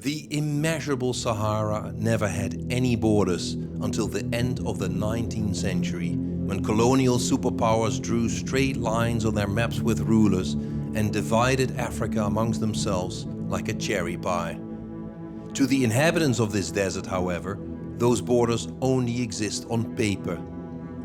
The immeasurable Sahara never had any borders until the end of the 19th century, when colonial superpowers drew straight lines on their maps with rulers and divided Africa amongst themselves like a cherry pie. To the inhabitants of this desert, however, those borders only exist on paper.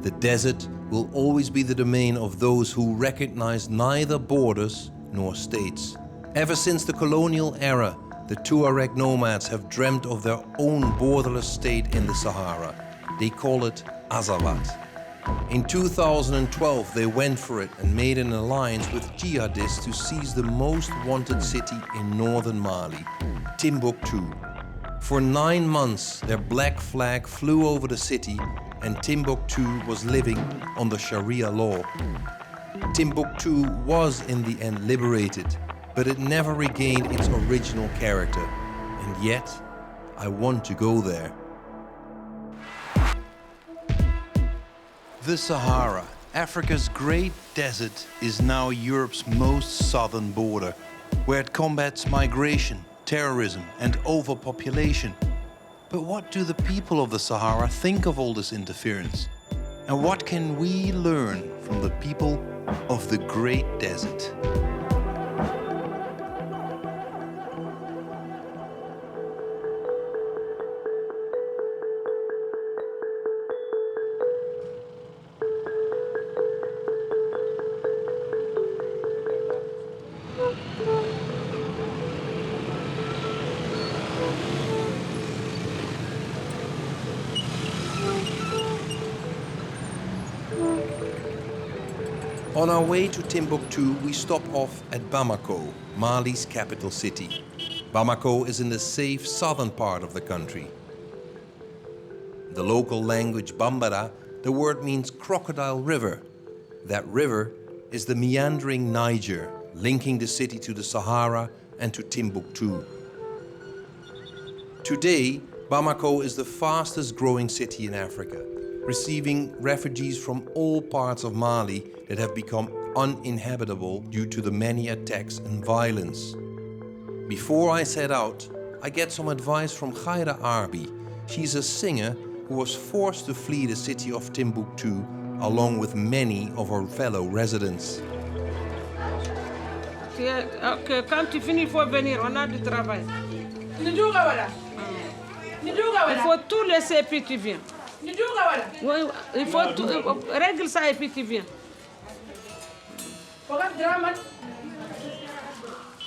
The desert will always be the domain of those who recognize neither borders nor states. Ever since the colonial era, the Tuareg nomads have dreamt of their own borderless state in the Sahara. They call it Azawad. In 2012, they went for it and made an alliance with jihadists to seize the most wanted city in northern Mali, Timbuktu. For 9 months, their black flag flew over the city and Timbuktu was living under Sharia law. Timbuktu was in the end liberated, but it never regained its original character. And yet, I want to go there. The Sahara, Africa's great desert, is now Europe's most southern border, where it combats migration, terrorism, and overpopulation. But what do the people of the Sahara think of all this interference? And what can we learn from the people of the Great Desert? On our way to Timbuktu, we stop off at Bamako, Mali's capital city. Bamako is in the safe southern part of the country. In the local language Bambara, the word means crocodile river. That river is the meandering Niger, linking the city to the Sahara and to Timbuktu. Today, Bamako is the fastest growing city in Africa, receiving refugees from all parts of Mali that have become uninhabitable due to the many attacks and violence. Before I set out, I get some advice from Khaira Arbi. She's a singer who was forced to flee the city of Timbuktu along with many of her fellow residents. Quand tu finis, il faut venir, on a du travail. Il faut tout laisser et puis tu viens. Oui, il faut tout, règle ça et puis tu viens.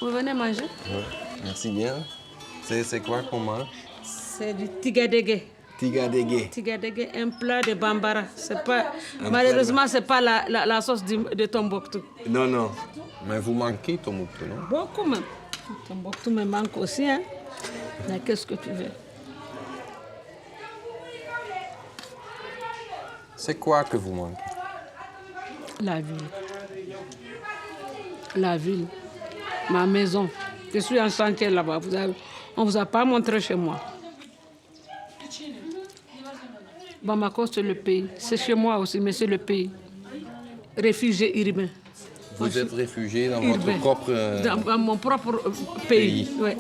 Vous venez manger? Oui, merci bien. C'est quoi qu'on mange? C'est du tigadege. Tigadege. Tigadege, un plat de bambara. Malheureusement, ce n'est pas la sauce de Tombouctou. Non, non. Mais vous manquez Tombouctou, non? Beaucoup même. Tombouctou me manque aussi, hein. Mais qu'est-ce que tu veux? C'est quoi que vous manquez? La ville. La ville. Ma maison. Je suis en chantier là-bas. On ne vous a pas montré chez moi. Bamako, c'est le pays. C'est chez moi aussi, mais c'est le pays. Réfugié urbain. Vous êtes réfugié dans votre propre... Dans mon propre pays. Oui.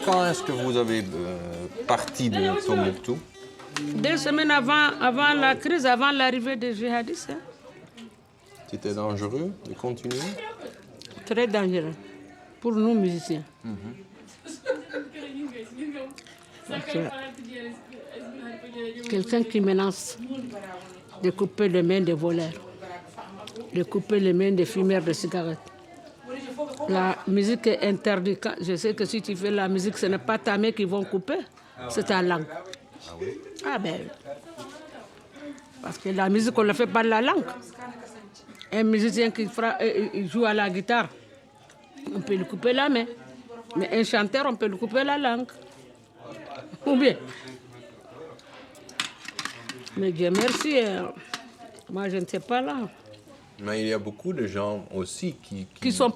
Quand est-ce que vous avez parti de Tombouctou? 2 semaines avant la crise, avant l'arrivée des djihadistes. Hein. C'était dangereux de continuer? Très dangereux pour nous musiciens. Quelqu'un qui menace de couper les mains des voleurs, de couper les mains des fumeurs de cigarettes. La musique est interdite. Je sais que si tu fais la musique, ce n'est pas ta main qu'ils vont couper, c'est ta langue. Ah oui? Ah ben, parce que la musique, on ne le fait pas de la langue. Un musicien qui joue à la guitare, on peut lui couper la main. Mais un chanteur, on peut lui couper la langue. Ou bien. Mais Dieu merci, moi je ne sais pas là. Mais il y a beaucoup de gens aussi qui sont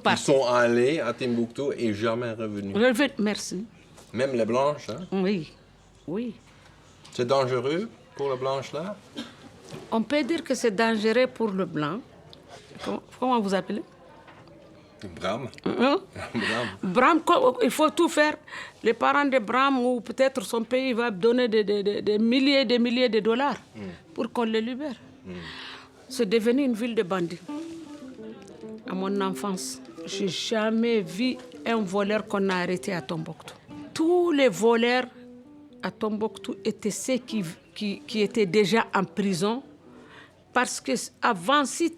allés à Timbuktu et jamais revenus. Merci. Même les blanches, hein? Oui, oui. C'est dangereux pour les blanches là? On peut dire que c'est dangereux pour le blanc. Comment vous appelez? Bram. Hein? Bram, il faut tout faire. Les parents de Bram ou peut-être son pays va donner des milliers de dollars pour qu'on les libère. C'est devenu une ville de bandits. À mon enfance, je n'ai jamais vu un voleur qu'on a arrêté à Tombouctou. Tous les voleurs à Tombouctou étaient ceux qui étaient déjà en prison. Parce qu'avant, si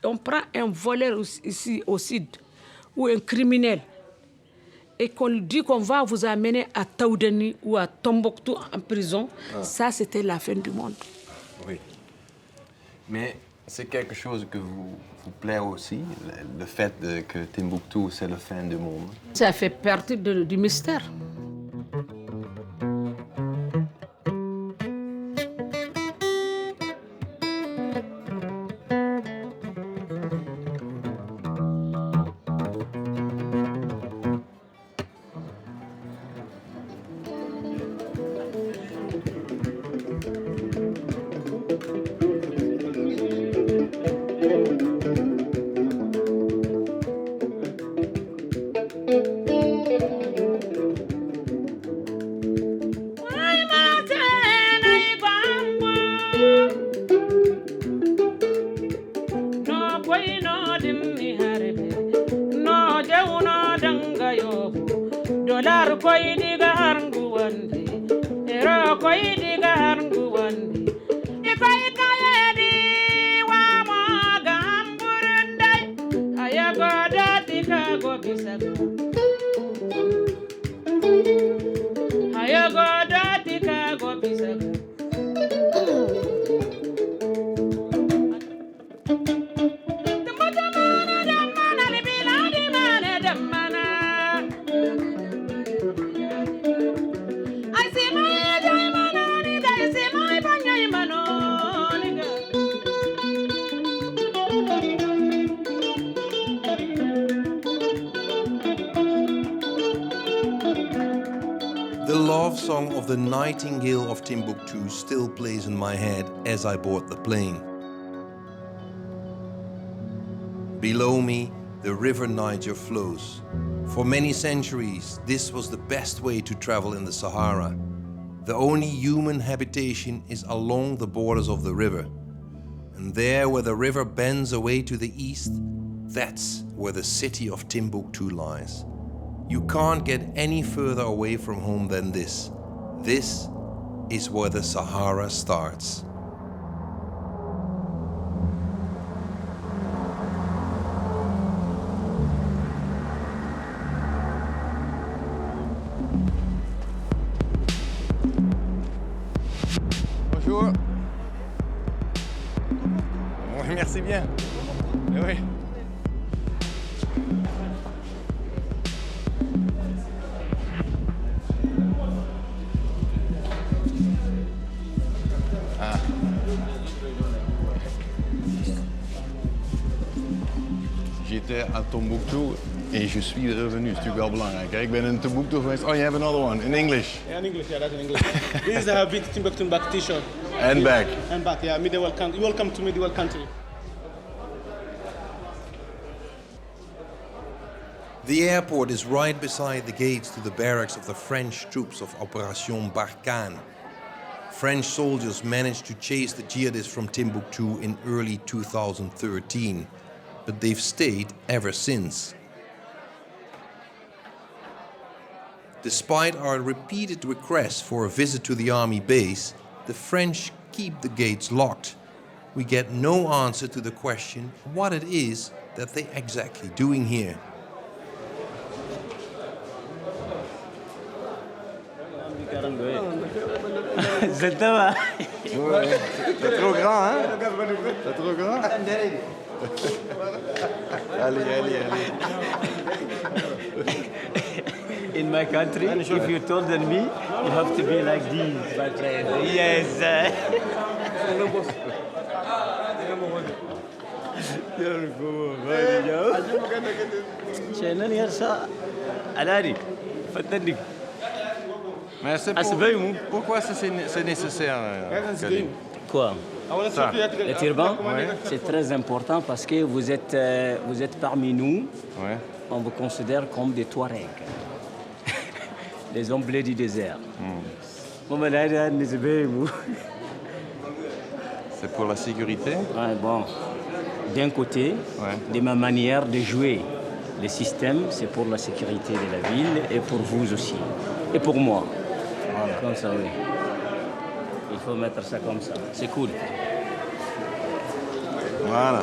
on prend un voleur ici au sud ou un criminel et qu'on dit qu'on va vous amener à Taoudani ou à Tombouctou en prison, ça c'était la fin du monde. Oui. Mais c'est quelque chose que vous plaît aussi, le fait que Timbuktu c'est la fin du monde. Ça fait partie du mystère. The love song of the Nightingale of Timbuktu still plays in my head as I board the plane. Below me, the river Niger flows. For many centuries, this was the best way to travel in the Sahara. The only human habitation is along the borders of the river. And there where the river bends away to the east, that's where the city of Timbuktu lies. You can't get any further away from home than this. This is where the Sahara starts. Bonjour. Oui, merci bien. Oui. J'étais à Tombouctou et je suis revenu. Dat is natuurlijk wel belangrijk. Ik ben in Tombouctou geweest. Oh, you have another one in English. Yeah, in English. Yeah, that's in English. This is a big Timbuktu back T-shirt. And back. And back. Yeah, medieval country. Welcome to medieval country. The airport is right beside the gates to the barracks of the French troops of Operation Barkhane. French soldiers managed to chase the jihadists from Timbuktu in early 2013, but they've stayed ever since. Despite our repeated requests for a visit to the army base, the French keep the gates locked. We get no answer to the question what it is that they're exactly doing here. C'est trop grand, hein? C'est trop grand? Allez. In my country, if you told me, you have to be like this, my friend. Yes. Mais c'est pourquoi c'est nécessaire, Karim? Quoi? Ça. Le turban, c'est très important parce que vous êtes parmi nous. Ouais. On vous considère comme des Touaregs, les hommes bleus du désert. C'est pour la sécurité? Ouais, bon, d'un côté, Ouais. de ma manière de jouer le système, c'est pour la sécurité de la ville et pour vous aussi. Et pour moi. Voilà. Comme ça, oui. Il faut mettre ça comme ça. C'est cool. Voilà.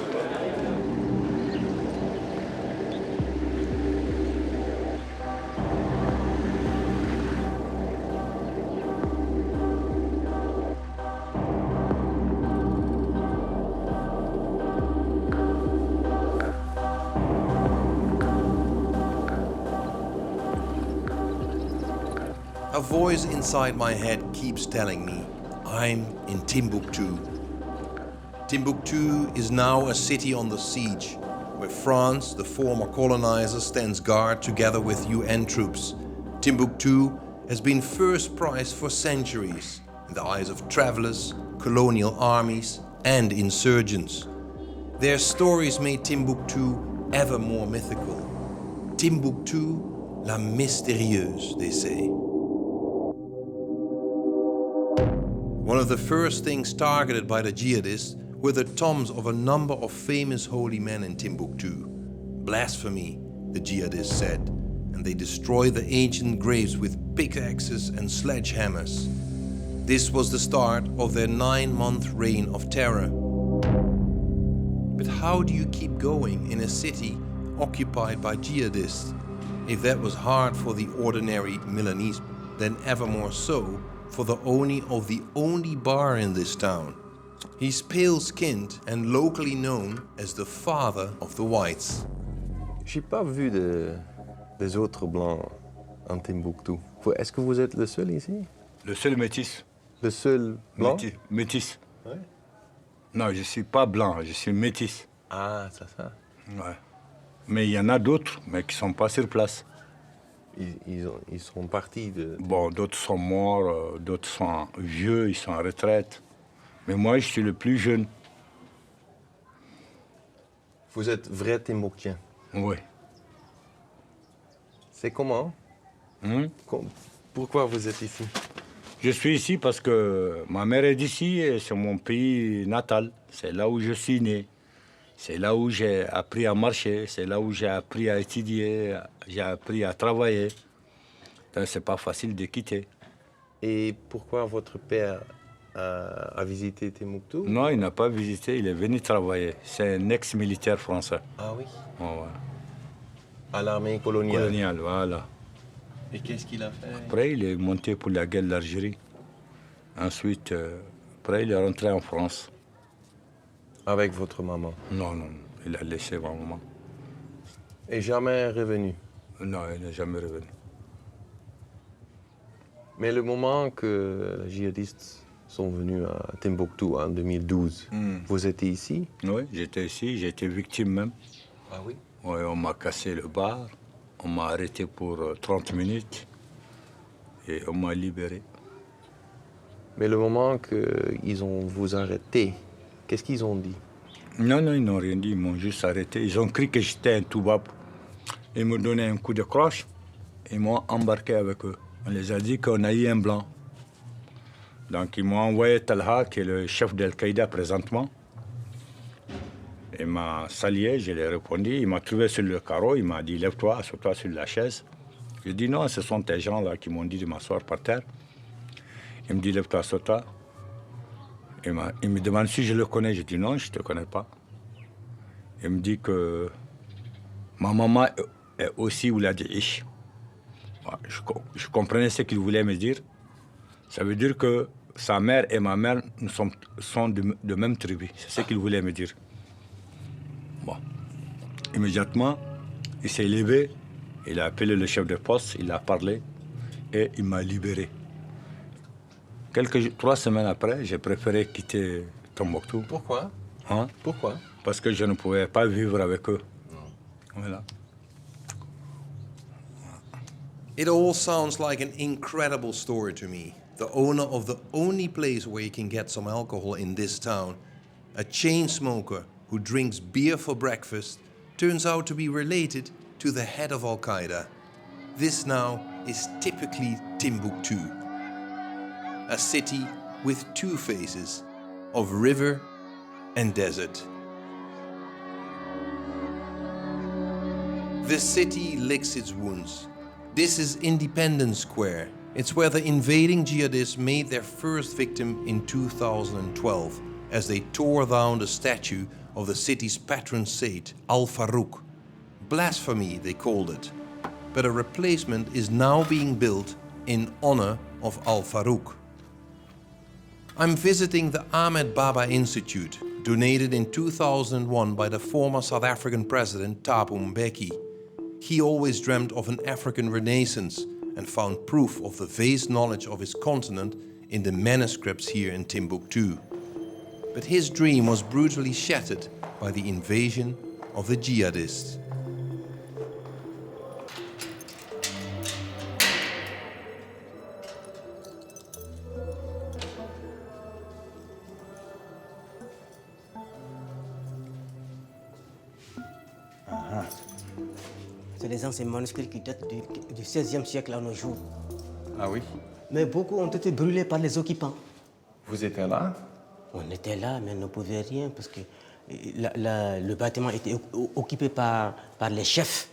A voice inside my head keeps telling me I'm in Timbuktu. Timbuktu is now a city on the siege, where France, the former colonizer, stands guard together with UN troops. Timbuktu has been first prize for centuries in the eyes of travelers, colonial armies, and insurgents. Their stories made Timbuktu ever more mythical. Timbuktu, la mystérieuse, they say. One of the first things targeted by the jihadists were the tombs of a number of famous holy men in Timbuktu. Blasphemy, the jihadists said, and they destroyed the ancient graves with pickaxes and sledgehammers. This was the start of their 9-month reign of terror. But how do you keep going in a city occupied by jihadists? If that was hard for the ordinary Milanese, then ever more so for the owner of the only bar in this town. He's pale-skinned and locally known as the father of the whites. J'ai pas vu des autres blancs en Timbuktu. Est-ce que vous êtes le seul ici? Le seul métis. Le seul blanc? Métis. Ouais. Non, je ne suis pas blanc, je suis métis. Ah, c'est ça. Ouais. Mais il y en a d'autres, mais qui ne sont pas sur place. Ils sont partis de... Bon, d'autres sont morts, d'autres sont vieux, ils sont en retraite. Mais moi, je suis le plus jeune. Vous êtes vrai Timbuktien. Oui. C'est comment? Pourquoi vous êtes ici? Je suis ici parce que ma mère est d'ici et c'est mon pays natal. C'est là où je suis né. C'est là où j'ai appris à marcher. C'est là où j'ai appris à étudier. J'ai appris à travailler. Donc, c'est pas facile de quitter. Et pourquoi votre père a visité Timbuktu? Non, il n'a pas visité, il est venu travailler. C'est un ex-militaire français. Ah oui? Ouais, ouais. À l'armée coloniale. Colonial, voilà. Et qu'est-ce qu'il a fait? Après, il est monté pour la guerre d'Algérie. Ensuite, après, il est rentré en France. Avec votre maman? Non, non, il a laissé ma maman. Et jamais revenu? Non, il n'est jamais revenu. Mais le moment que les djihadistes sont venus à Timbuktu en 2012, vous étiez ici? Oui, j'étais ici, j'ai été victime même. Ah oui? Oui, on m'a cassé le bar, on m'a arrêté pour 30 minutes et on m'a libéré. Mais le moment qu'ils ont vous arrêté, qu'est-ce qu'ils ont dit? Non, non, ils n'ont rien dit, ils m'ont juste arrêté. Ils ont cru que j'étais un toubab. Ils me donnaient un coup de croche et ils m'ont embarqué avec eux. On les a dit qu'on a eu un blanc. Donc ils m'ont envoyé Talha, qui est le chef d'Al-Qaïda présentement. Il m'a salué, je lui ai répondu. Il m'a trouvé sur le carreau, il m'a dit « Lève-toi, assois-toi sur la chaise ». J'ai dit « Non, ce sont tes gens-là qui m'ont dit de m'asseoir par terre ». Il me dit « Lève-toi, assois-toi ». Il me demande si je le connais. Je dis « Non, je ne te connais pas ». Il me dit que ma maman est aussi Oulad Ish. Je comprenais ce qu'il voulait me dire. Ça veut dire que sa mère et ma mère sont de même tribu. C'est ce qu'il voulait me dire. Bon. Immédiatement, il s'est levé, il a appelé le chef de poste, il a parlé et il m'a libéré. 3 semaines après, j'ai préféré quitter Tombouctou. Pourquoi? Hein? Pourquoi? Parce que je ne pouvais pas vivre avec eux. Voilà. It all sounds like an incredible story to me. the owner of the only place where you can get some alcohol in this town, a chain smoker who drinks beer for breakfast, turns out to be related to the head of Al-Qaeda. This now is typically Timbuktu, a city with two faces, of river and desert. The city licks its wounds. This is Independence Square. It's where the invading jihadists made their first victim in 2012 as they tore down the statue of the city's patron saint, Al-Farouq. Blasphemy, they called it. But a replacement is now being built in honor of Al-Farouq. I'm visiting the Ahmed Baba Institute, donated in 2001 by the former South African president Thabo Mbeki. He always dreamt of an African renaissance and found proof of the vast knowledge of his continent in the manuscripts here in Timbuktu. But his dream was brutally shattered by the invasion of the jihadists. C'est des anciens manuscrits qui datent du XVIe siècle à nos jours. Ah oui? Mais beaucoup ont été brûlés par les occupants. Vous étiez là? On était là, mais on ne pouvait rien parce que le bâtiment était occupé par les chefs.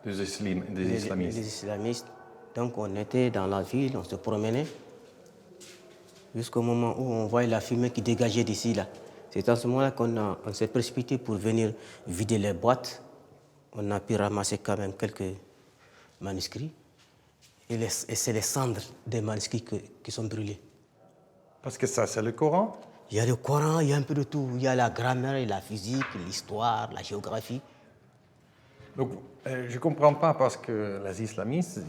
Des islamistes. Les islamistes. Donc on était dans la ville, on se promenait jusqu'au moment où on voyait la fumée qui dégageait d'ici là. C'est à ce moment-là qu'on s'est précipité pour venir vider les boîtes. On a pu ramasser quand même quelques manuscrits. Et c'est les cendres des manuscrits qui sont brûlés. Parce que ça, c'est le Coran? Il y a le Coran, il y a un peu de tout. Il y a la grammaire, la physique, l'histoire, la géographie. Donc, je ne comprends pas parce que les islamistes,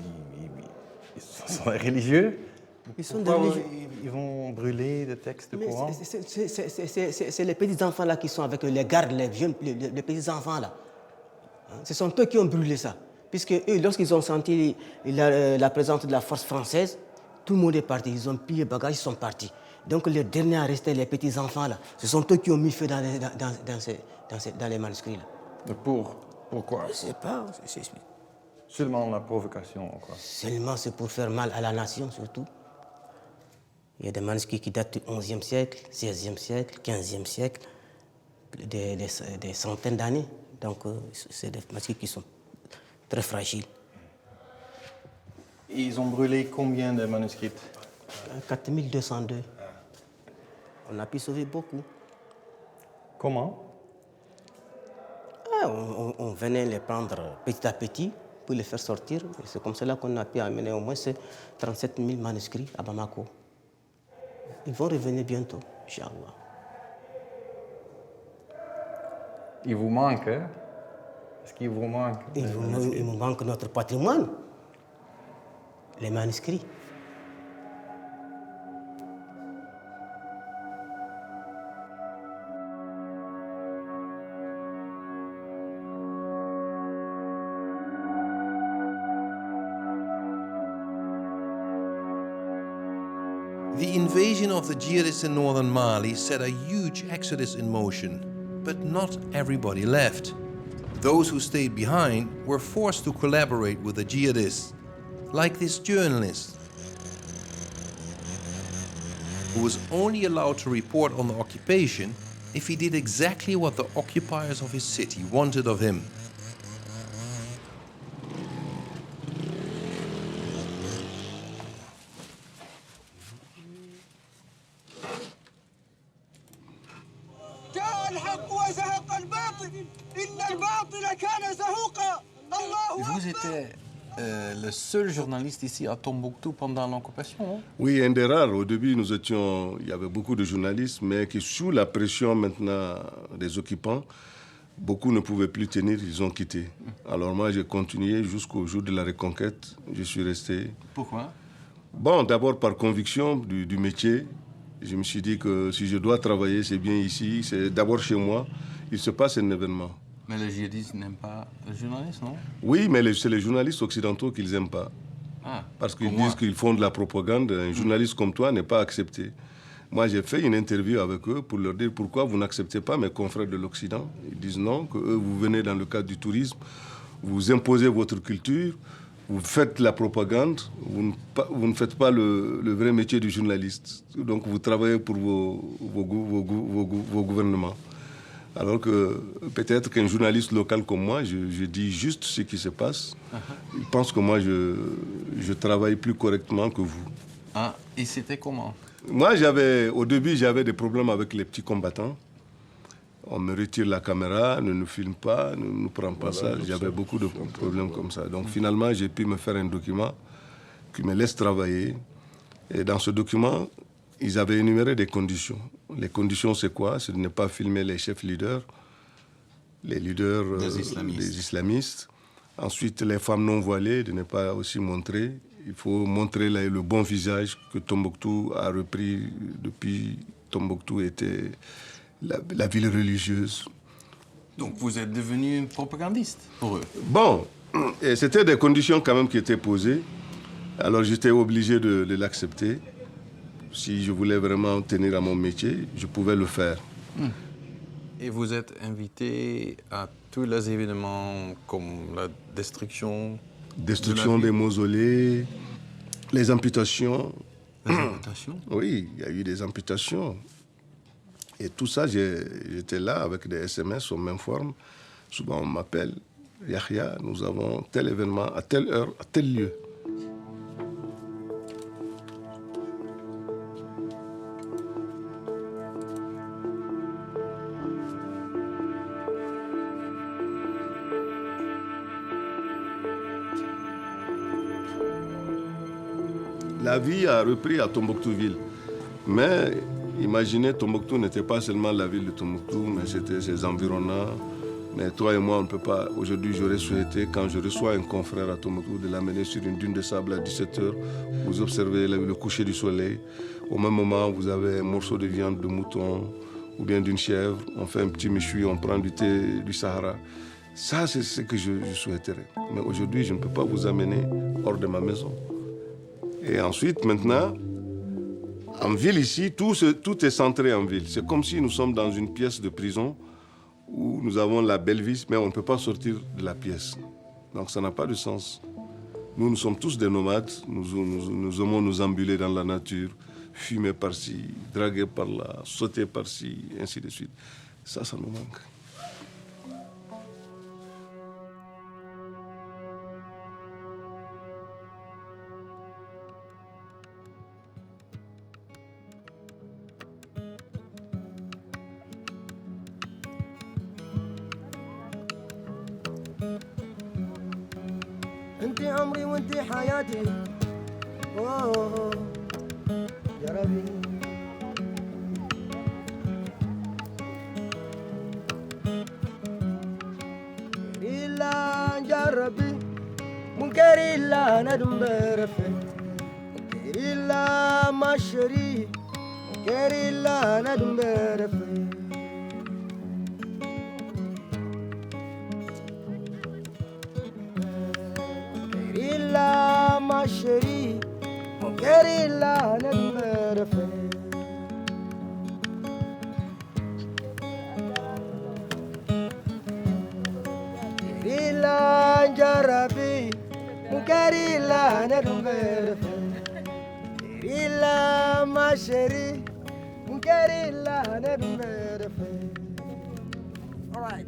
ils sont religieux. Ils sont Pourquoi ils vont brûler des textes du Coran? C'est les petits-enfants là qui sont avec les gardes, les vieux, les petits-enfants là. Ce sont eux qui ont brûlé ça. Puisque eux, lorsqu'ils ont senti la présence de la force française, tout le monde est parti. Ils ont pris les bagages, ils sont partis. Donc les derniers à rester, les petits-enfants là, ce sont eux qui ont mis feu dans les manuscrits là. Pourquoi? Je ne sais pas. Seulement la provocation, quoi. Seulement c'est pour faire mal à la nation surtout. Il y a des manuscrits qui datent du XIe siècle, XVIe siècle, XVe siècle, des centaines d'années. Donc, c'est des manuscrits qui sont très fragiles. Ils ont brûlé combien de manuscrits? 4202. On a pu sauver beaucoup. Comment? On venait les prendre petit à petit pour les faire sortir. Et c'est comme cela qu'on a pu amener au moins 37 000 manuscrits à Bamako. Ils vont revenir bientôt, Inch'Allah. Il vous manque, hein? Est-ce qu'il vous manque? Il nous manque notre patrimoine, les manuscrits. The invasion of the jihadists in northern Mali set a huge exodus in motion, but not everybody left. Those who stayed behind were forced to collaborate with the jihadists, like this journalist, who was only allowed to report on the occupation if he did exactly what the occupiers of his city wanted of him. Vous étiez le seul journaliste ici à Tombouctou pendant l'occupation, non? Oui, un des rares. Au début, il y avait beaucoup de journalistes, mais qui sous la pression maintenant des occupants, beaucoup ne pouvaient plus tenir, ils ont quitté. Alors moi, j'ai continué jusqu'au jour de la reconquête. Je suis resté. Pourquoi? Bon, d'abord par conviction du métier. Je me suis dit que si je dois travailler, c'est bien ici. C'est d'abord chez moi. Il se passe un événement. Mais les djihadistes n'aiment pas les journalistes, non? Oui, mais c'est les journalistes occidentaux qu'ils n'aiment pas. Parce qu'ils disent qu'ils font de la propagande. Un journaliste comme toi n'est pas accepté. Moi, j'ai fait une interview avec eux pour leur dire pourquoi vous n'acceptez pas mes confrères de l'Occident. Ils disent non, que eux, vous venez dans le cadre du tourisme, vous imposez votre culture, vous faites la propagande, vous ne faites pas le vrai métier du journaliste. Donc, vous travaillez pour vos gouvernements. Alors que peut-être qu'un journaliste local comme moi, je dis juste ce qui se passe. Il pense que moi, je travaille plus correctement que vous. Ah, et c'était comment? Moi, au début, j'avais des problèmes avec les petits combattants. On me retire la caméra, ne nous filme pas, ne nous prend pas ça. J'avais beaucoup de problèmes comme ça. Donc finalement, j'ai pu me faire un document qui me laisse travailler. Et dans ce document, ils avaient énuméré des conditions. Les conditions, c'est quoi? C'est de ne pas filmer les chefs leaders, les leaders des islamistes. Ensuite, les femmes non voilées, de ne pas aussi montrer. Il faut montrer le bon visage que Tombouctou a repris depuis Tombouctou était la ville religieuse. Donc vous êtes devenu propagandiste pour eux? Bon, c'était des conditions quand même qui étaient posées. Alors j'étais obligé de l'accepter. Si je voulais vraiment tenir à mon métier, je pouvais le faire. Et vous êtes invité à tous les événements comme la destruction des mausolées, les amputations. Les amputations? Oui, il y a eu des amputations. Et tout ça, j'étais là avec des SMS, on m'informe. Souvent, on m'appelle. Yahya, nous avons tel événement à telle heure, à tel lieu. La vie a repris à Tombouctou-ville. Mais imaginez, Tombouctou n'était pas seulement la ville de Tombouctou, mais c'était ses environnants. Mais toi et moi, on ne peut pas. Aujourd'hui, j'aurais souhaité, quand je reçois un confrère à Tombouctou, de l'amener sur une dune de sable à 17h. Vous observez le coucher du soleil. Au même moment, vous avez un morceau de viande de mouton ou bien d'une chèvre. On fait un petit méchoui, on prend du thé du Sahara. Ça, c'est ce que je souhaiterais. Mais aujourd'hui, je ne peux pas vous amener hors de ma maison. Et ensuite, maintenant, en ville ici, tout est centré en ville. C'est comme si nous sommes dans une pièce de prison où nous avons la belle vie, mais on ne peut pas sortir de la pièce. Donc ça n'a pas de sens. Nous sommes tous des nomades. Nous aimons nous ambuler dans la nature, fumer par-ci, draguer par-là, sauter par-ci, ainsi de suite. Ça nous manque. انت عمري وانت حياتي اوه يا ربي إلا جربي منكر إلا ندم برفي منكر إلا مشري منكر إلا ندم برفي إلا مشري منكر إلا ندم برفي إلا جربي منكر إلا ندم برفي إلا مشري منكر إلا ندم برفي. All right.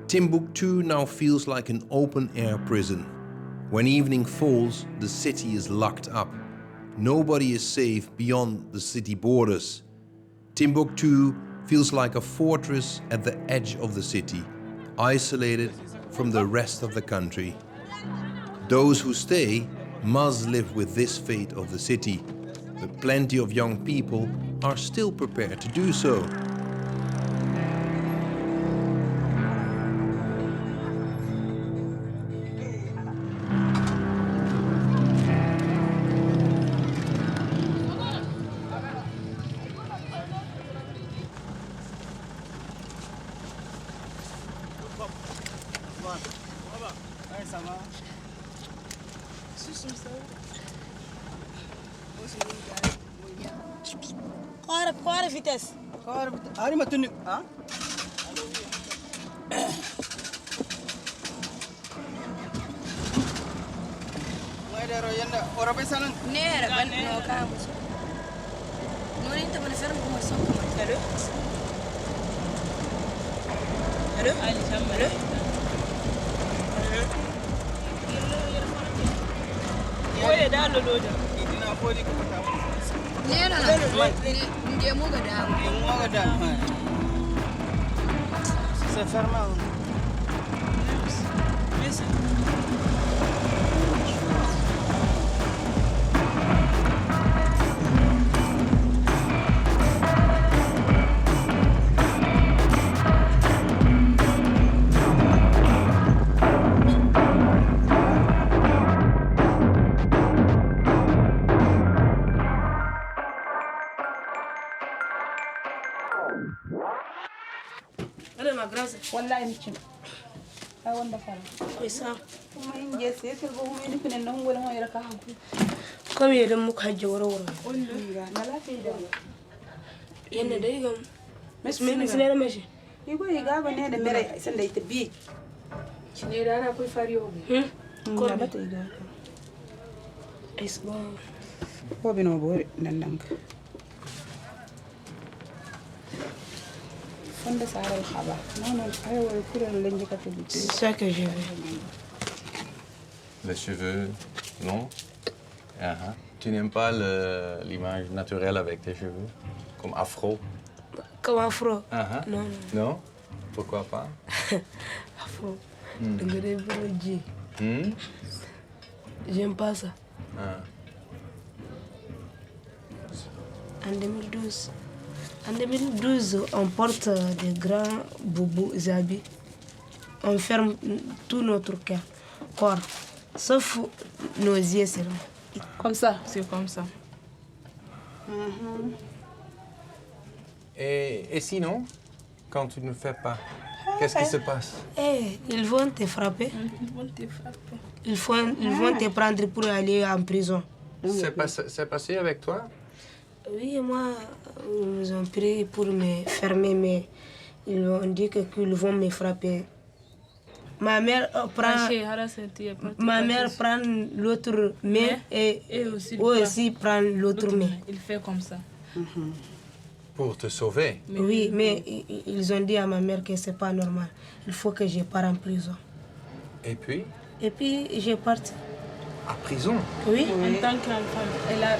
Timbuktu now feels like an open-air prison. When evening falls, the city is locked up. Nobody is safe beyond the city borders. Timbuktu feels like a fortress at the edge of the city, isolated from the rest of the country. Those who stay must live with this fate of the city, but plenty of young people are still prepared to do so. Qual vitesse? Ari matuni. Ah? Dero yanda ora be sanan. Nera ban no kamu. No ni ta bana saran kuma son kuma. Allo? Allo? Ali chamalo. Oye da lo do. Idina fodi ko ta. Nera na. Nge mo ga da. Mo ga da. C'est fermé. Merci. wallahi mi cim ay wonda fala Oui, ça. kuma in je sai ke go mi dipine non wala mo yara ka hanku Comme il y a des mots qui ont été wallahi ga na lafiya da il y a des gens mais qui ont été igo iga ba ne da mere san da ita bi cine da ana kai fariyo Comme ba ta iga est-ce bon? ko bi no bo nan nan ka fonda saral khaba non non ay way kural lañ ka te bi C'est ça que je veux. Les cheveux, non? Tu n'aimes pas l'image naturelle avec tes cheveux? Comme afro? Comme afro? Non. Non? Pourquoi pas? Afro. J'aime pas ça. En 2012. En 2012, on porte des grands boubous habits. On ferme tout notre corps, sauf nos yeux seulement. Comme ça, c'est comme ça. Et sinon, quand tu ne fais pas, qu'est-ce qui se passe? Ils vont te frapper. Ils vont te prendre pour aller en prison. C'est passé avec toi? Oui, moi, ils nous ont pris pour me fermer, mais ils m'ont dit qu'ils vont me frapper. Ma mère prend l'autre main et aussi prend l'autre main. Il fait comme ça. Pour te sauver? Oui, mais ils ont dit à ma mère que c'est pas normal. Il faut que je parte en prison. Et puis? Et puis, je parte. À prison? Oui. En tant qu'enfant,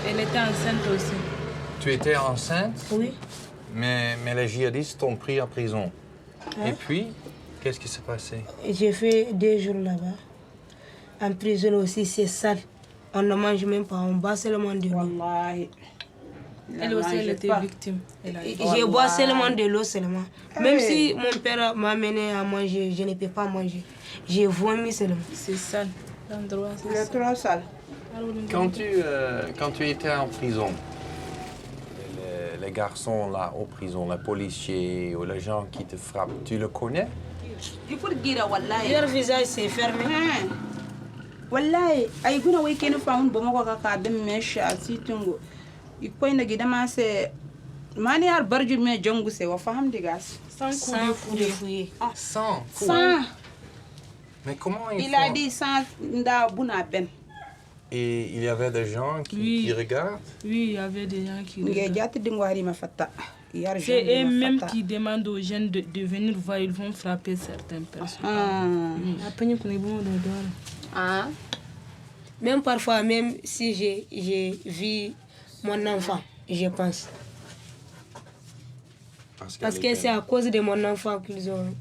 elle était enceinte aussi. Tu étais enceinte? Oui. Mais les djihadistes t'ont pris en prison. Et puis, qu'est-ce qui s'est passé? J'ai fait 2 jours là-bas. En prison aussi, c'est sale. On ne mange même pas, on boit seulement de l'eau. Elle aussi, elle était victime. Je bois seulement de l'eau seulement. Même si mon père m'a amené à manger, je ne peux pas manger. J'ai vomi seulement. C'est sale. L'endroit, c'est trop sale. Quand tu étais en prison, les garçons là en prison, les policiers ou les gens qui te frappent, tu le connais? Leur visage s'est fermé. Wallahi, ay guna way ken faun bo mako ka dem me sha situngo. Ikoy na gidama se mani har barju me jongu se wa faham digas. Sans coup de fouet. 100 coups. 100. Mais comment Il a dit 100 nda buna ben. Et il y avait des gens qui regardent? Oui, il y avait des gens qui regardent. C'est eux-mêmes qui demandent aux jeunes de venir voir, ils vont frapper certaines personnes. Même parfois, même si j'ai vu mon enfant, je pense. Parce que c'est à cause de mon enfant qu'ils ont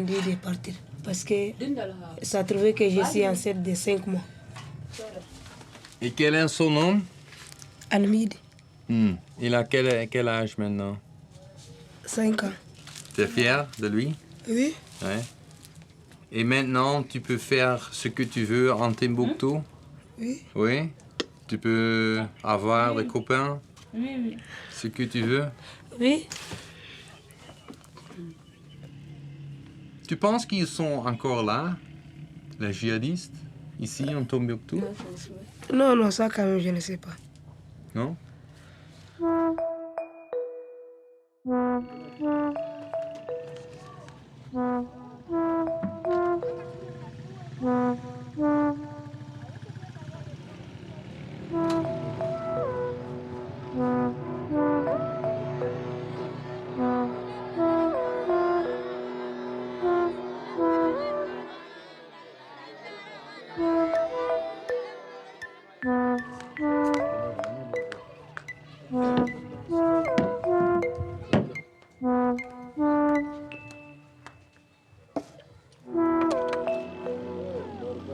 dit de partir. Parce que ça trouvait que je suis enceinte de 5 mois. Et quel est son nom? Almid. Il a quel âge maintenant? 5 ans. Tu es fier de lui? Oui. Ouais. Et maintenant, tu peux faire ce que tu veux en Timbuktu? Oui. Oui? Tu peux avoir des copains? Oui. Ce que tu veux? Oui. Tu penses qu'ils sont encore là, les djihadistes, ici en Tombouctou? Non, non, ça quand même, je ne sais pas. Non?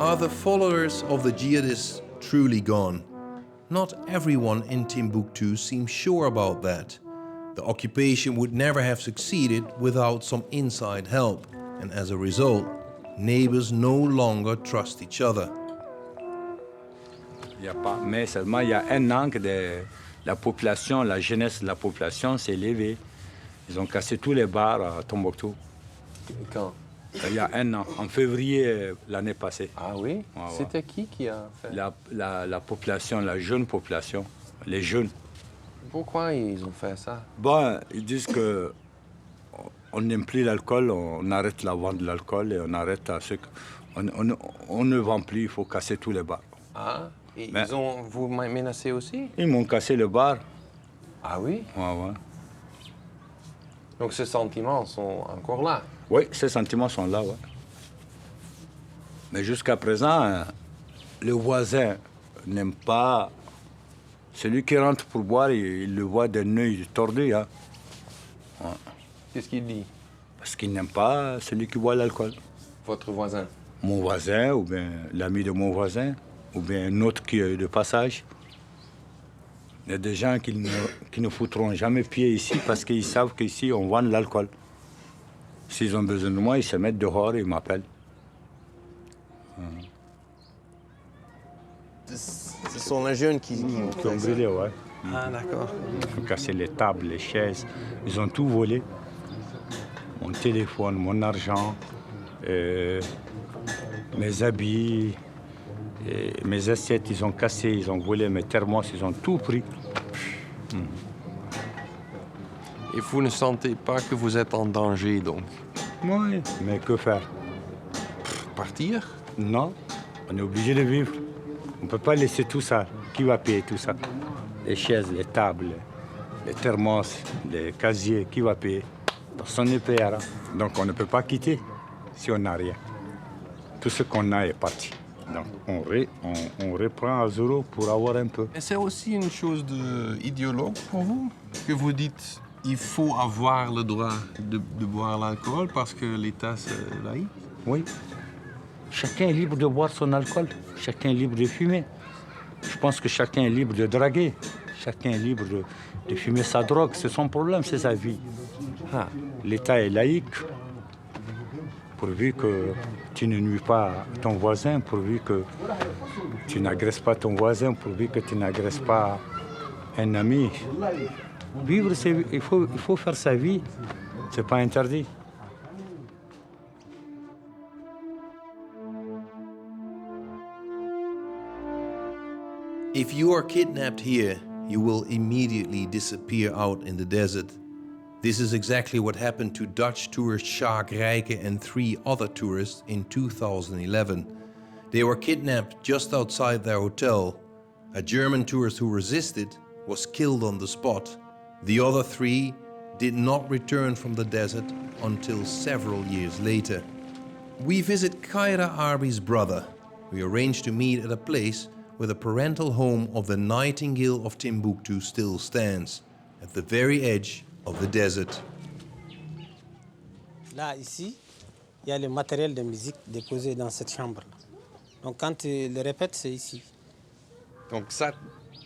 Are the followers of the jihadists truly gone? Not everyone in Timbuktu seems sure about that. The occupation would never have succeeded without some inside help, and as a result, neighbors no longer trust each other. Il y a pas, mais seulement il y a un an que la population, la jeunesse de la population s'est levée. Ils ont cassé tous les bars à Tombouctou. Quand? Il y a un an, en février l'année passée. Ah oui? Ouais, C'était ouais. qui a fait? La population, la jeune population, les jeunes. Pourquoi ils ont fait ça? Bon, ils disent que on n'aime plus l'alcool, on arrête la vente de l'alcool et on arrête à ce que... On ne vend plus, il faut casser tous les bars. Ah, et Mais- ils ont vous menacé aussi? Ils m'ont cassé le bar. Ah oui? Ouais, ouais. Donc ces sentiments sont encore là? Oui, ces sentiments sont là, ouais. Mais jusqu'à présent, le voisin n'aime pas... Celui qui rentre pour boire, il le voit d'un œil tordu, hein. Ouais. Qu'est-ce qu'il dit? Parce qu'il n'aime pas celui qui boit l'alcool. Votre voisin? Mon voisin, ou bien l'ami de mon voisin, ou bien un autre qui est de passage. Il y a des gens qui ne foutront jamais pied ici parce qu'ils savent qu'ici, on vend de l'alcool. S'ils ont besoin de moi, ils se mettent dehors et ils m'appellent. Ce sont les jeunes qui ont Qui ont brûlé, ouais. Ah d'accord. Ils ont cassé les tables, les chaises. Ils ont tout volé. Mon téléphone, mon argent, mes habits, mes assiettes, ils ont cassé, ils ont volé mes thermos, ils ont tout pris. Et vous ne sentez pas que vous êtes en danger donc? Oui, mais que faire? Partir? Non, on est obligé de vivre. On ne peut pas laisser tout ça. Qui va payer tout ça? Les chaises, les tables, les thermos, les casiers, qui va payer? Personne ne payera. Donc on ne peut pas quitter si on n'a rien. Tout ce qu'on a est parti. Donc on reprend à zéro pour avoir un peu. Et c'est aussi une chose idéologue pour vous? Que vous dites il faut avoir le droit de boire l'alcool parce que l'État c'est laïque? Oui. Chacun est libre de boire son alcool. Chacun est libre de fumer. Je pense que chacun est libre de draguer. Chacun est libre de fumer sa drogue. C'est son problème, c'est sa vie. Ah. L'État est laïque. Pourvu que tu ne nuis pas à ton voisin, pourvu que tu n'agresses pas ton voisin, pourvu que tu n'agresses pas un ami. Vivre, il faut faire sa vie. C'est pas interdit. If you are kidnapped here, you will immediately disappear out in the desert. This is exactly what happened to Dutch tourist Sjaak Rijke and 3 other tourists in 2011. They were kidnapped just outside their hotel. A German tourist who resisted was killed on the spot. The other 3 did not return from the desert until several years later. We visit Kaira Arbi's brother. We arrange to meet at a place where the parental home of the Nightingale of Timbuktu still stands, at the very edge of the desert. Là, ici, il y a le matériel de musique déposé dans cette chambre-là. Donc quand tu le répètes, c'est ici. Donc ça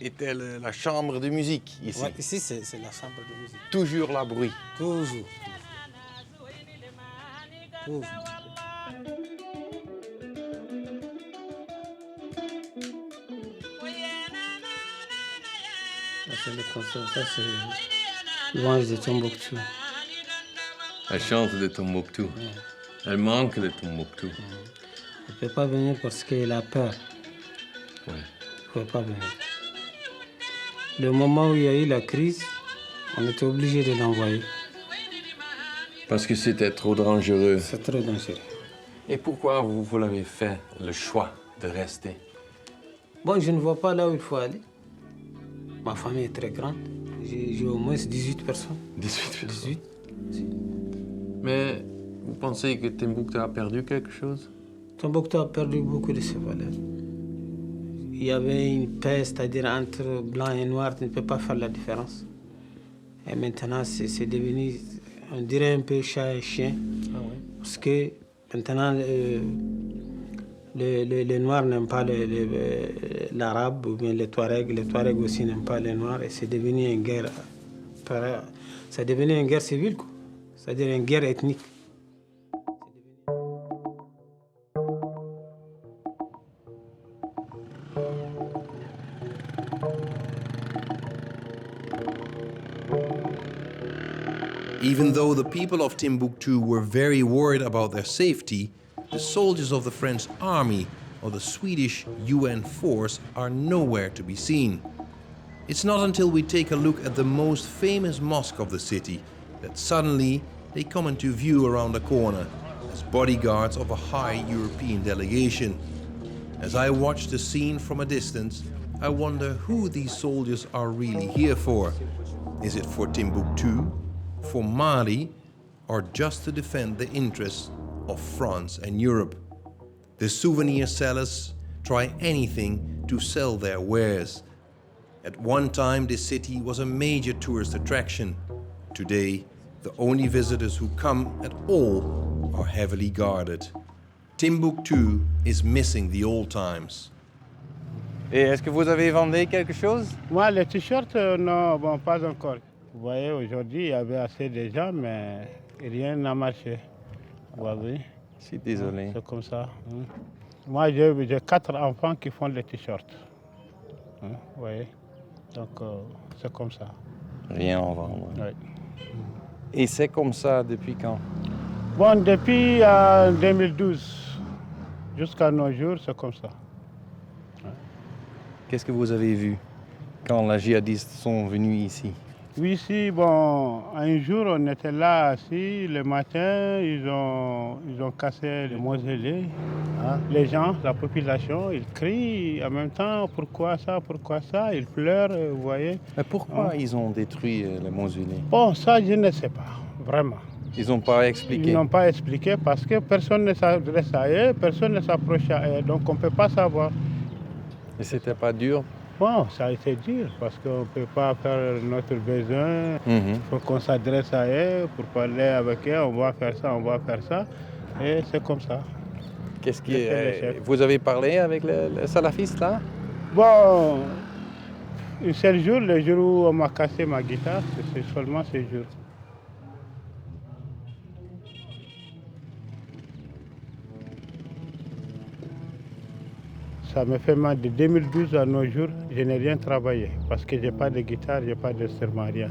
était la chambre de musique ici? Ouais, ici, c'est la chambre de musique. Toujours la bruit? Toujours. Toujours. C'est le concert, ça c'est louange de Tombouctou. Elle chante de Tombouctou. Ouais. Elle manque de Tombouctou. Elle ne peut pas venir parce qu'elle a peur. Ouais. pouvait pas venir. Le moment où il y a eu la crise, on était obligé de l'envoyer. Parce que c'était trop dangereux. C'est trop dangereux. Et pourquoi vous l'avez fait, le choix de rester? Bon, je ne vois pas là où il faut aller. Ma famille est très grande. J'ai au moins 18 personnes. 18 personnes? 18. Mais vous pensez que Timbuktu a perdu quelque chose? Timbuktu a perdu beaucoup de ses valeurs. Il y avait une paix, c'est-à-dire entre blanc et noir, tu ne peux pas faire la différence. Et maintenant, c'est devenu, on dirait un peu chat et chien. Ah ouais. Parce que maintenant, les Noirs n'aiment pas l'arabe ou bien les Touaregs aussi n'aiment pas les Noirs. Et c'est devenu une guerre, c'est devenu une guerre civile, quoi. C'est-à-dire une guerre ethnique. Even though the people of Timbuktu were very worried about their safety, the soldiers of the French army or the Swedish UN force are nowhere to be seen. It's not until we take a look at the most famous mosque of the city that suddenly they come into view around the corner as bodyguards of a high European delegation. As I watch the scene from a distance, I wonder who these soldiers are really here for. Is it for Timbuktu, for Mali, or just to defend the interests of France and Europe? The souvenir sellers try anything to sell their wares. At one time, this city was a major tourist attraction. Today, the only visitors who come at all are heavily guarded. Timbuktu is missing the old times. Et est-ce que vous avez vendu quelque chose? Moi, les t-shirts, non, bon, pas encore. Vous voyez, aujourd'hui, il y avait assez de gens, mais rien n'a marché. Vous voyez? Je suis désolé. C'est comme ça. Moi, j'ai 4 enfants qui font les t-shirts. Vous voyez? Donc, c'est comme ça. Rien en vendre. Oui. Et c'est comme ça depuis quand? Bon, depuis 2012 jusqu'à nos jours, c'est comme ça. Qu'est-ce que vous avez vu quand les djihadistes sont venus ici? Oui, ici, bon, un jour, on était là assis, le matin, ils ont cassé le mausolée. Hein? Les gens, la population, ils crient en même temps, pourquoi ça, ils pleurent, vous voyez. Mais pourquoi ils ont détruit le mausolée? Bon, ça, je ne sais pas, vraiment. Ils n'ont pas expliqué? Ils n'ont pas expliqué parce que personne ne s'adresse à eux, personne ne s'approche à eux, donc on ne peut pas savoir. Et c'était pas dur? Bon, ça a été dur parce qu'on ne peut pas faire notre besoin. Il faut qu'on s'adresse à eux pour parler avec eux. On va faire ça. Et c'est comme ça. Qu'est-ce qui vous avez parlé avec les salafistes là? Bon, un seul jour, le jour où on m'a cassé ma guitare, c'est seulement ce jour. Ça me fait mal. De 2012 à nos jours, je n'ai rien travaillé parce que je n'ai pas de guitare, je n'ai pas d'instrument, rien.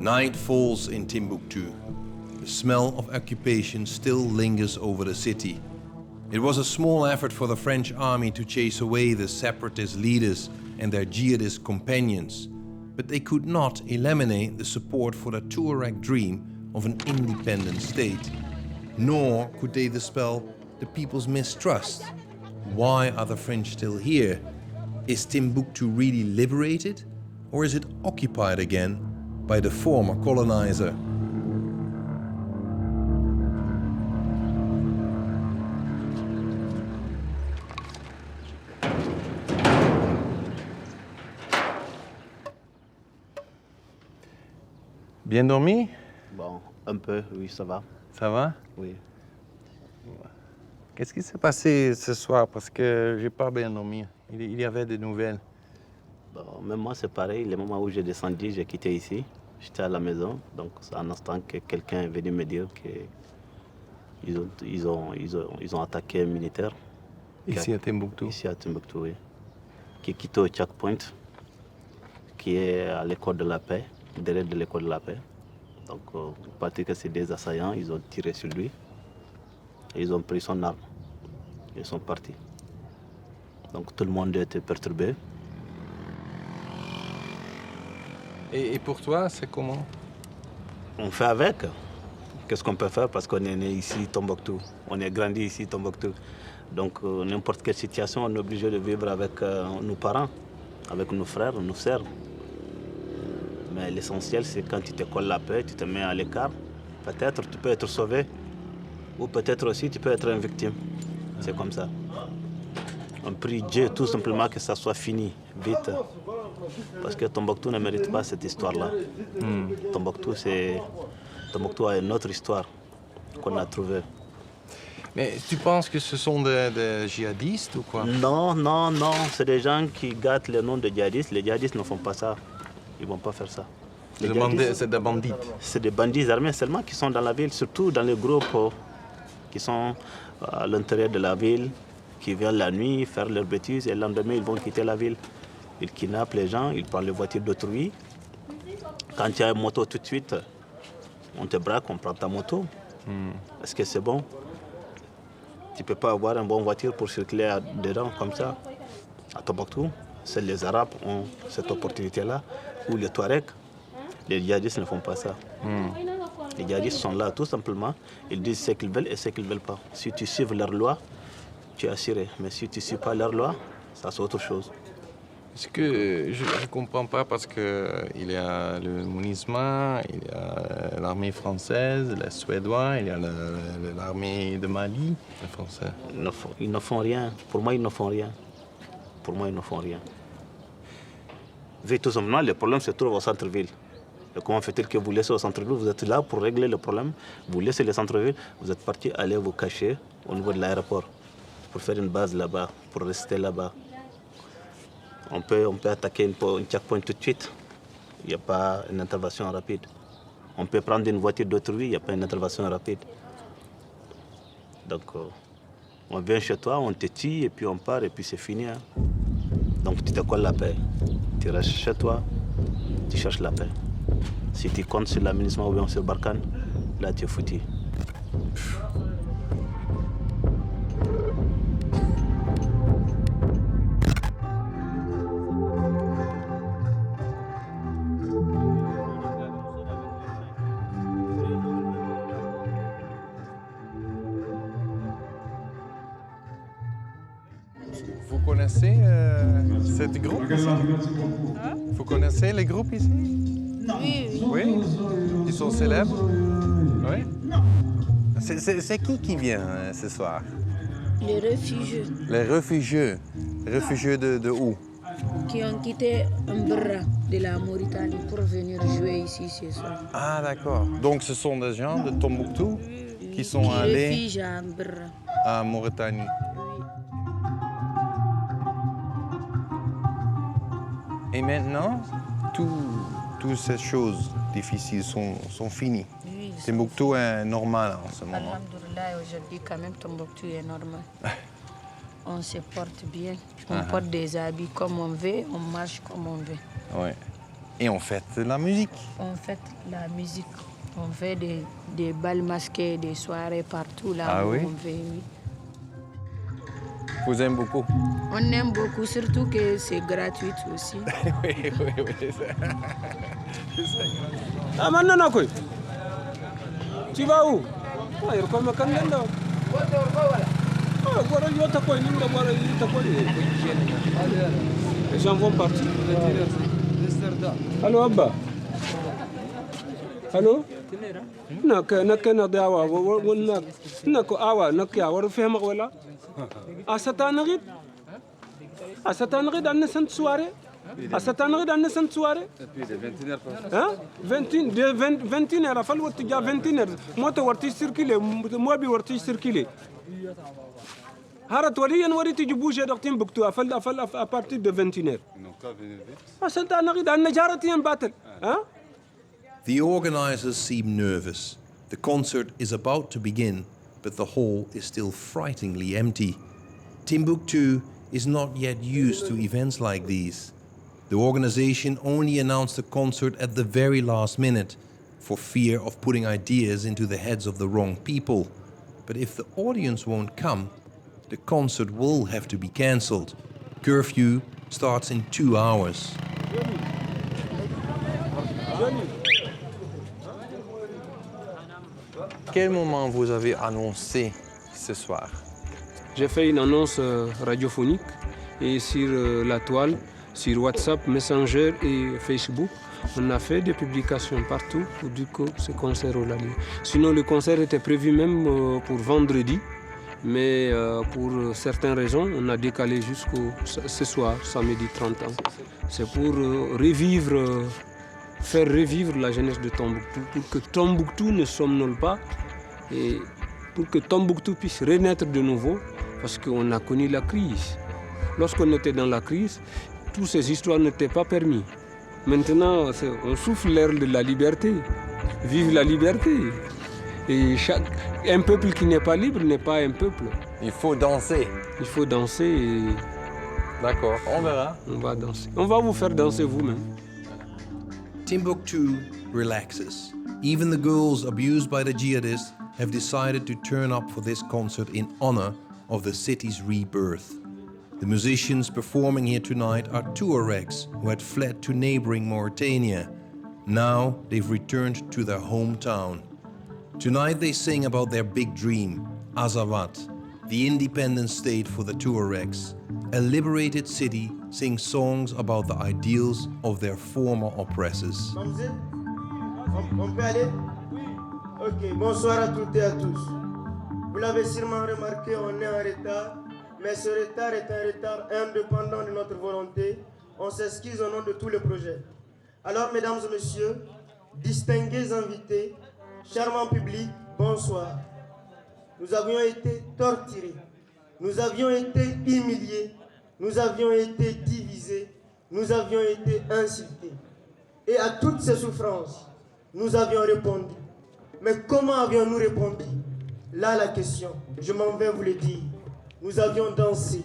Night falls in Timbuktu. The smell of occupation still lingers over the city. It was a small effort for the French army to chase away the separatist leaders and their jihadist companions, but they could not eliminate the support for the Tuareg dream of an independent state. Nor could they dispel the people's mistrust. Why are the French still here? Is Timbuktu really liberated, or is it occupied again by the former colonizer? Bien dormi? Bon, un peu, oui, ça va. Ça va? Oui. Qu'est-ce qui s'est passé ce soir? Parce que je n'ai pas bien dormi. Il y avait des nouvelles. Bon, même moi, c'est pareil. Le moment où j'ai descendu, j'ai quitté ici. J'étais à la maison. Donc, c'est un instant que quelqu'un est venu me dire qu'ils ont attaqué un militaire. Ici à Timbuktu? Ici à Timbuktu, oui. Qui est quitté au checkpoint, qui est à l'école de la paix, derrière de l'école de la paix. Donc, partir que c'est des assaillants, ils ont tiré sur lui. Et ils ont pris son arme. Ils sont partis. Donc, tout le monde était perturbé. Et pour toi, c'est comment? On fait avec. Qu'est-ce qu'on peut faire parce qu'on est né ici, Tombouctou. On est grandi ici, Tombouctou. Donc, n'importe quelle situation, on est obligé de vivre avec nos parents, avec nos frères, nos sœurs. Mais l'essentiel, c'est quand tu te colles la paix, tu te mets à l'écart. Peut-être tu peux être sauvé. Ou peut-être aussi tu peux être une victime. C'est comme ça. On prie Dieu tout simplement que ça soit fini, vite. Parce que Tombouctou ne mérite pas cette histoire-là. Tombouctou a une autre histoire qu'on a trouvée. Mais tu penses que ce sont des djihadistes ou quoi? Non, non, non. C'est des gens qui gâtent le nom de djihadistes. Les djihadistes ne font pas ça. Ils ne vont pas faire ça. C'est des bandits? C'est des bandits armés seulement qui sont dans la ville, surtout dans les groupes qui sont à l'intérieur de la ville, qui viennent la nuit faire leurs bêtises et le lendemain ils vont quitter la ville. Ils kidnappent les gens, ils prennent les voitures d'autrui. Quand il y a une moto tout de suite, on te braque, on prend ta moto. Est-ce que c'est bon? Tu ne peux pas avoir une bonne voiture pour circuler dedans comme ça. À Tombouctou, seuls les Arabes ont cette opportunité-là, ou les Touaregs. Les djihadistes ne font pas ça. Les djihadistes sont là tout simplement, ils disent ce qu'ils veulent et ce qu'ils ne veulent pas. Si tu suis leur loi, tu es assuré. Mais si tu ne suis pas leur loi, ça c'est autre chose. Est-ce que je ne comprends pas parce qu'il y a le MONUSMA, il y a l'armée française, les Suédois, il y a l'armée de Mali, les Français. Ils ne font rien. Pour moi, ils ne font rien. Pour moi, ils ne font rien. Tout simplement, le problème se trouve au centre-ville. Comment fait-il que vous laissez au centre-ville? Vous êtes là pour régler le problème. Vous laissez le centre-ville, vous êtes parti aller vous cacher au niveau de l'aéroport pour faire une base là-bas, pour rester là-bas. On peut attaquer une checkpoint tout de suite. Il n'y a pas une intervention rapide. On peut prendre une voiture d'autrui, il n'y a pas une intervention rapide. Donc, on vient chez toi, on te tue et puis on part et puis c'est fini. Hein. Donc, tu te colles la paix. Tu restes chez toi, tu cherches la paix. Si tu comptes sur la MINUSMA ou bien sur Barkhane, là tu es foutu. Vous connaissez ce groupe ici? Vous connaissez les groupes ici? Oui, oui. Oui? Ils sont célèbres? Oui? C'est qui vient ce soir? Les réfugiés. Les réfugiés? Réfugiés de où? Qui ont quitté Mbra de la Mauritanie pour venir jouer ici ce soir. Ah d'accord. Donc ce sont des gens de Tombouctou qui sont allés à Mbra. À Mauritanie. Et maintenant, toutes ces choses difficiles sont finies. Oui, Timbuktu est normal en ce moment. Alhamdoulilah, aujourd'hui, quand même, Tombouctou est normal. On se porte bien, on porte des habits comme on veut, on marche comme on veut. Oui. Et on fête la musique. On fête la musique. On fait des bals masqués, des soirées partout là où on veut. Oui. Vous aimez beaucoup? On aime beaucoup, surtout que c'est gratuit aussi. Oui. Ah, maintenant, quoi? Tu vas où? Les gens vont partir. Allô, Abba? Allô? Asatanagid dans cette soirée. Asatanagid dans cette soirée. Hein? 21h. Fallu que tu 21h. Moi, tu vas circuler. Moi, je vais circuler. Harat wali yan wari tiju bouger dans Timbuktu à partir de 21h. The organizers seem nervous. The concert is about to begin, but the hall is still frighteningly empty. Timbuktu is not yet used to events like these. The organization only announced the concert at the very last minute, for fear of putting ideas into the heads of the wrong people. But if the audience won't come, the concert will have to be cancelled. Curfew starts in 2 hours. Quel moment vous avez annoncé ce soir? J'ai fait une annonce radiophonique et sur la toile, sur WhatsApp, Messenger et Facebook. On a fait des publications partout pour dire que ce concert aura lieu. Sinon, le concert était prévu même pour vendredi, mais pour certaines raisons, on a décalé jusqu'au ce soir, samedi 30 ans. C'est pour faire revivre la jeunesse de Tombouctou, pour que Tombouctou ne somnole pas et pour que Tombouctou puisse renaître de nouveau, parce qu'on a connu la crise. Lorsqu'on était dans la crise, toutes ces histoires n'étaient pas permises. Maintenant, on souffle l'air de la liberté. Vive la liberté. Et un peuple qui n'est pas libre n'est pas un peuple. Il faut danser. Il faut danser et... D'accord, on verra. On va danser. On va vous faire danser vous-même. Timbuktu relaxes. Even the girls abused by the jihadists have decided to turn up for this concert in honor of the city's rebirth. The musicians performing here tonight are Tuaregs who had fled to neighboring Mauritania. Now they've returned to their hometown. Tonight they sing about their big dream, Azawad, the independent state for the Tuaregs. A liberated city sings songs about the ideals of their former oppressors. On peut aller? Oui. Ok, bonsoir à toutes et à tous. Vous l'avez sûrement remarqué, on est en retard. Mais ce retard est un retard indépendant de notre volonté. On s'excuse au nom de tout le projet. Alors, mesdames et messieurs, distingués invités, charmant public, bonsoir. Nous avions été torturés, nous avions été humiliés, nous avions été divisés, nous avions été insultés. Et à toutes ces souffrances, nous avions répondu. Mais comment avions-nous répondu? Là, la question, je m'en vais vous le dire. Nous avions dansé,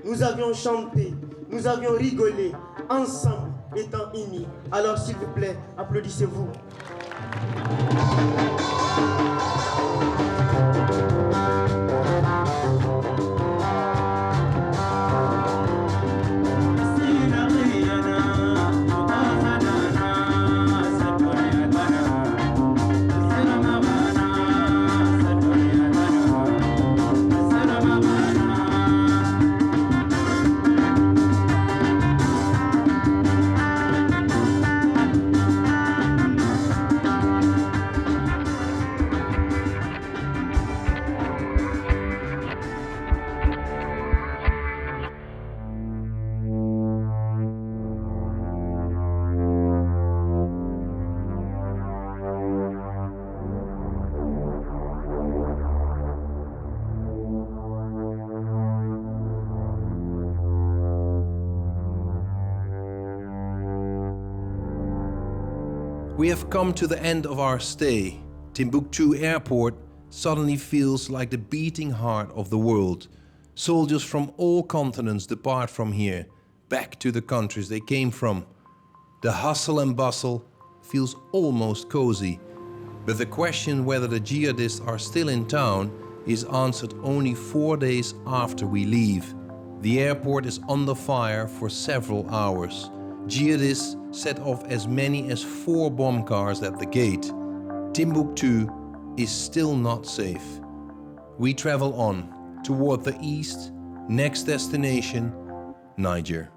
nous avions chanté, nous avions rigolé, ensemble, étant unis. Alors s'il vous plaît, applaudissez-vous. We have come to the end of our stay. Timbuktu Airport suddenly feels like the beating heart of the world. Soldiers from all continents depart from here, back to the countries they came from. The hustle and bustle feels almost cozy. But the question whether the jihadists are still in town is answered only 4 days after we leave. The airport is under fire for several hours. Jihadists set off as many as 4 bomb cars at the gate. Timbuktu is still not safe. We travel on toward the east, next destination, Niger.